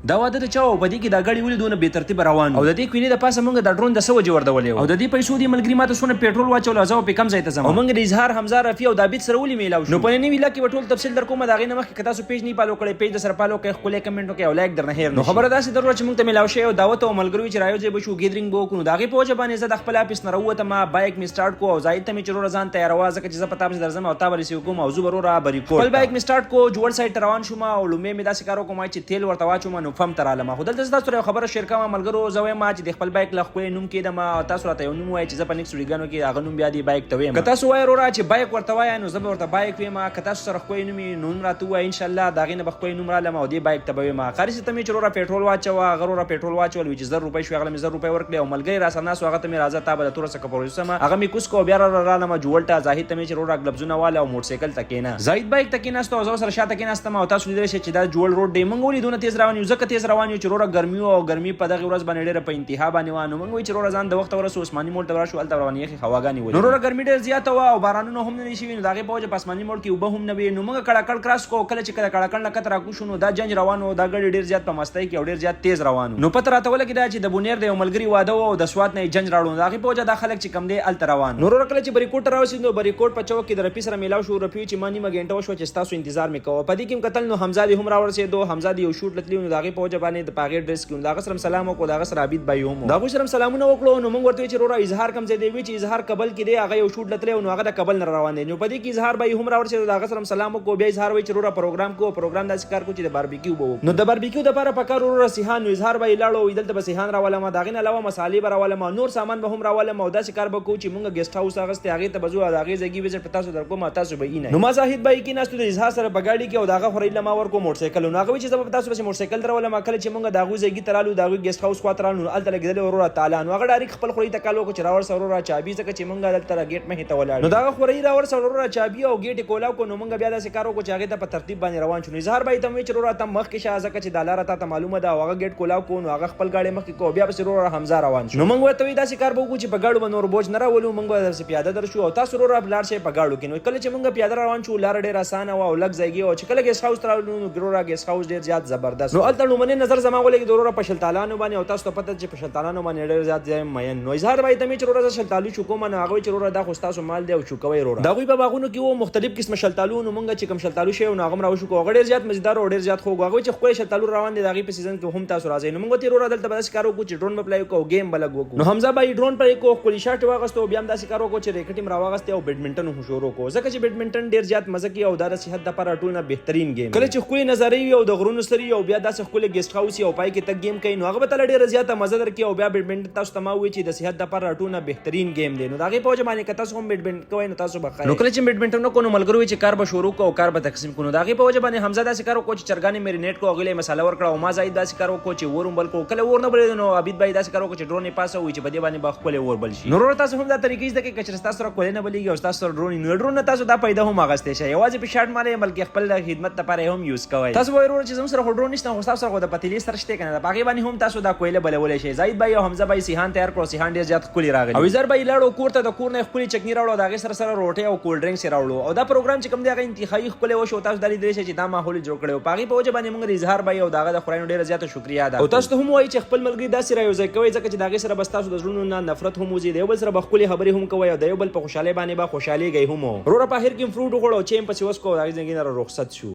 دا واده د چا او په دې کې دا غړي ولې دونه بې ترتیب روان او د دې کوینې د پاسه مونږ د ډرون د سو جوړ ډولې او د دې پیسو دی ملګری ماته سونه پېټرول واچول ازو په کم ځای ته زما او مونږ د اظهار حمزه رفیع او دابید سره ولې میلاو شو نو په نوې ویلا کې ټول تفصیل در کوم دا غي نه مخکې کتا سو پیج نه پالو کړي پیج د سره پالو کې خپل کمنټو کې او لایک درنه هیر نو خبره داسې درو چې مونږ ته میلاو شي او دعوت او ملګری چې رايو ځای بشو ګیدرینګ بو کو نو داغه په وجه باندې زه د خپل اپس نه وروته ما بایک می سٹارټ کو او زاید ته می چرور ځان تیار وازه چې زه پتا به درځم او تا بل سی کوم موضوع ورو را بری کو خپل بایک می سٹارټ کو جوړ سایت روان شوم او لومې می داسې کارو کوم چې تیل ورته واچوم نو فهم تر علامه خو دلته تاسو خبره شیر کوم ملګرو زوی ما چې د خپل بایک لخوا نوم کې د ما تاسو راته یو نوم وای چې زه په نیکس ویډیو کې هغه نوم بیا دی بایک ته ویم که تاسو وای ورو چې بایک ورته وای نو زه ورته بایک ویم که تاسو سره خو نوم نوم راته وای ان شاء الله دا غینه بخو نوم را لمه او دی بایک ته ویم خارج ته می چرور پېټرول واچو غرور پېټرول واچول چې 1000 روپۍ شو هغه 1000 روپۍ ورکړي او ملګری را سره ناس هغه ته می راځه تا به تور څخه پروسه سم هغه می کوس کو بیا را لمه جوړټا زاهد ته می چرور غلبزونه والا او موټر سایکل تکینا زاهد بایک تکینا ستو زو سره شاته کیناستم او تاسو لیدل شئ چې دا جوړ روډ دی مونږ ولې دونه تیز روان یو ځکه تیز روان یو چې روړه ګرمي او ګرمي په دغه ورځ باندې ډېر په انتها باندې وانه مونږ وی چې روړه ځان د وخت ورسو عثماني مول ته ورشو الته رواني خي هواګانی ول روړه ګرمي ډېر زیات او بارانونه هم نه شي نو دغه په وجه پسماني مول کې وبه هم نه وي نو مونږ کړه کراس کو کله چې کړه کړه لکه تر کو شنو دا جنج روانو دا ګړي ډېر زیات په مستۍ کې او ډېر زیات تیز روانو نو پته راته ولګی دا چې د بونیر د ملګری واده او د سواد نه جنج راړو دغه په وجه دا خلک چې کم دی الته روان نو روړه کله چې بریکوټ راوسی نو بریکوټ په چوک کې د رپی سره میلاو شو رپی چې مانی مګنټه وشو چې تاسو انتظار میکاو په دې کې قتل نو حمزه دی هم راورسې دو حمزه دی یو شوټ لتلی نو دغه په وجه باندې د پاغه ډریس کې دغه سره سلام وکړو دغه سره عبید بای هم دغه سره سلامونه وکړو نو موږ ورته چې روړه اظهار کم زیاده وی چې اظهار قبل کې دی هغه یو شوټ لتلی نو هغه د قبل نه روان دی نو په دې کې اظهار بای هم راورسې دغه سره سلام وکړو بیا اظهار وی چې روړه پروګرام داسې کار کو چې د باربیکیو بو نو د باربیکیو د لپاره پکار روړه سیحان نو اظهار بای لاړو ایدل ته سیحان راواله ما دغه نه علاوه مصالې براواله ما نور سامان به هم راواله ما داسې کار به کو چې موږ ګیسټ هاوس هغه هغه ته بزو هغه ځګي وزټ پتا سو درکو ما تاسو به نه نو ما زاهد بای کې ناستو د اظهار سره بغاړي کې او دغه خوري لما ورکو موټر سایکل نو هغه چې زما تاسو به موټر سایکل دروله ما کله چې موږ دغه ځګي ترالو دغه ګیسټ هاوس خاطرانو الته لګیدل ورو تعالی نو هغه ډایرک خپل خوري تکالو کو چراور سره را چابي ځکه چې موږ دلته گیټ مه ته ولاړ نو دغه خوري راور سره را چابي او گیټ کولاو کو نو موږ بیا داسې کارو کو چې هغه ته په ترتیب باندې روان شو اظهار بای ته چې را ته مخ کې شاه ځکه چې دلاره ته معلومه ده هغه گیټ کولاو کو نو هغه خپل گاډي مخ کې کو بیا په سره حمزه روان شو نو موږ ته داسې کار وکړو چې په گاډو باندې ور بوج نه راولو موږ داسې پیاده درشو او تاسو را بلار شي په گاډو کې نو کله چې موږ پیاده روان شو لار ډېر اسانه او لګ ځایږي او چې کله ګیس هاوس ترالو نو ګرورا ګیس هاوس ډېر زیات زبردست نو الته نو منه نظر زما ولګي دورو په شلتالانو باندې او تاسو ته پته چې په شلتالانو باندې ډېر زیات ځای مین نو اظهار بای ته چې ورته شلتالو شو کوم نه هغه چې ورته دا خو تاسو مال دی او شو کوي ورته دا غوي په باغونو کې وو مختلف قسم شلتالو نو موږ چې کوم شلتالو شی نو هغه راو شو کو ډېر زیات مزیدار او ډېر زیات خو هغه چې خو شلتالو روان دي دغه په سیزن کې هم تاسو راځي نو موږ ته ورته دلته بس کارو کو چې ډرون په پلای کو گیم بلګ وکړو نو حمزه بای ډرون پر کو خپل شاټ واغستو بیا هم داسې کارو کو چې ریکټیم راوغسته او بیډمنټن هم شروع کو ځکه چې بیډمنټن ډېر زیات مزه کوي او د صحت لپاره ټول نه بهترین گیم کله چې خو نظری او د غرونو سری او بیا داسې خو ګیسټ هاوس او پای کې تک گیم کوي نو هغه به تل ډېر زیات مزه در کوي او بیا بیډمنټن تاسو ته ما وی چې د صحت لپاره ټول نه بهترین گیم دی نو دغه په وجه باندې کته سو بیډمنټن کوي نو تاسو بخای نو کله چې بیډمنټن کو نو ملګرو چې کار به شروع کو او کار به تقسیم کو نو دغه په وجه باندې حمزه داسې کارو کو چې چرګانې میرینیټ کو غلې مساله ور کړو ما زاید داسې کارو کو چې ورم بل کو کله ور نه بل نو عبید بای داسې کارو کو چې ډرون پاسه وي چې بده باندې باخ کولې ور بل شي نو تاسو هم دا طریقې زده کې کچر تاسو سره کولې نه بلیږي او تاسو سره ډرون تاسو دا پیدا هم اغسته شي یوازې په شارټ مالې بلکې خپل خدمت لپاره هم یوز کوي تاسو وایرو چې زموږ سره ډرون نشته خو تاسو سره د پتیلې سره شته کنه دا باغی باندې هم تاسو دا کویله بلولې شي زاید بای او حمزه بای سیحان تیار کړو سیحان ډیر زیات کولی راغلی او زر بای لاړو کوړه د کور نه خپل چکنی راوړو دا غي سره روټي او کولډ ډرینګ سره راوړو او دا پروګرام چې کوم دی هغه انتخابي خپل وشو تاسو د دې چې دا ماحول جوړ کړو باغی په وجه باندې موږ اظهار بای او داغه د خورانو ډیر زیات شکریا ده او تاسو هم وایي چې خپل ملګری داسې رايوځي کوي ځکه چې داغه سره بس تاسو د زړونو نه نفرت هم وزي دی بل سره بخولي خبري هم کوي او د یو بل په خوشاله باندې با خوشالي گئی هم ورور په هر کې فروټ وخړو چې په سیوس کو راځي نه رخصت شو